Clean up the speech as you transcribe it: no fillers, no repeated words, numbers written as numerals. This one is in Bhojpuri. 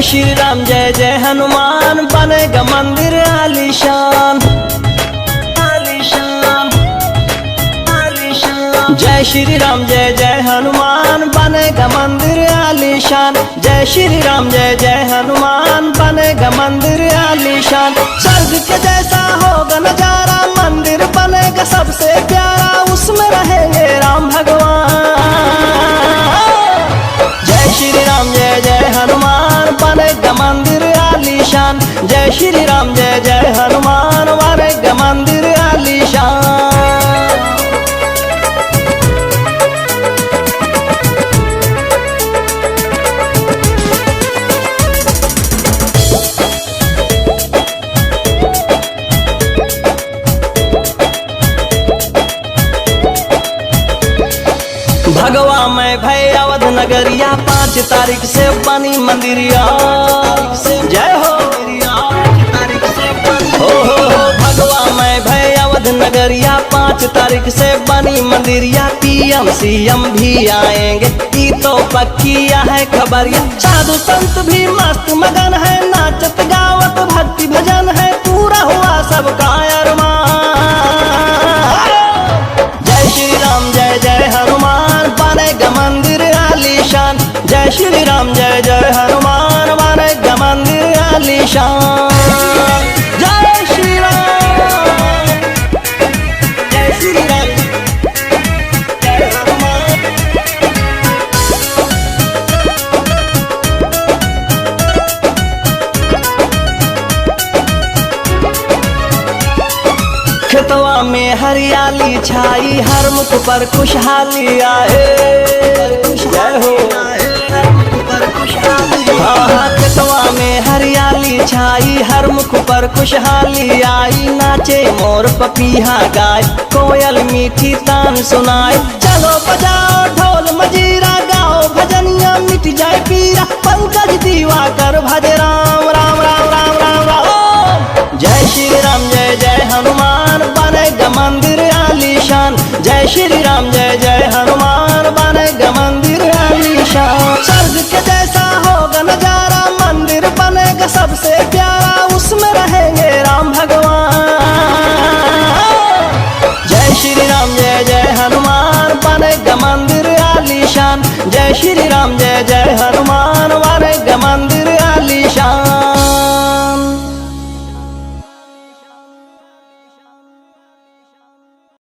जय श्री राम जय जय हनुमान, बनेगा मंदिर आलीशान आलीशान आलीशान। जय श्री राम जय जय हनुमान, बनेगा मंदिर आलीशान। जय श्री राम जय जय हनुमान, बनेगा मंदिर आलीशान। स्वर्ग के जैसा होगा नजारा, मंदिर बनेगा सबसे प्यारा, उसमें रहेंगे राम भगवान। जय श्री राम जय जय हनुमान, बनेगा मंदिर आलीशान। जय श्री राम जय जय हनुमान, बनेगा मंदिर आलीशान। भगवा में भय अवध नगरिया, 5 तारीख से बनी मंदिरिया। जय हो भगवा में भय अवध नगरिया, 5 तारीख से बनी मंदिरिया। पीएम सीएम भी आएंगे, की तो पक्किया है खबरिया। साधु संत भी मस्त मगन है, नाचत गावत भक्ति भजन है, पूरा हुआ सबका अरमान। जय श्री राम जय जय हनुमान, बनेगा मंदिर आलीशान। जय श्री राम जय जय हनुमान, बनेगा मंदिर आलीशान। जय श्री राम जय श्री राम जय हनुमान। खेतवा में हरियाली छाई, हर मुख पर खुशहाली आए। जय हो हाँ, खेतवा में हरियाली छाई, हर मुख पर खुशहाली आई। नाचे मोर पपीहा गाय, कोयल मीठी तान सुनाए। चलो बजाओ ढोल मजीरा, गाओ भजनिया, मिट जाए पीरा। पंकज दिवाकर भजे राम राम राम राम राम राम। जय श्री राम जय जय हनुमान, बनेगा मंदिर आलीशान। जय श्री राम जय जय हनुमान, बनेगा मंदिर आलीशान। स्वर्ग के जैसा होगा नजारा, मंदिर बनेगा सबसे प्यारा, उसमें रहेंगे राम भगवान। जय श्री राम जय जय हनुमान, बनेगा मंदिर आलीशान। जय श्री राम जय जय हनुमान।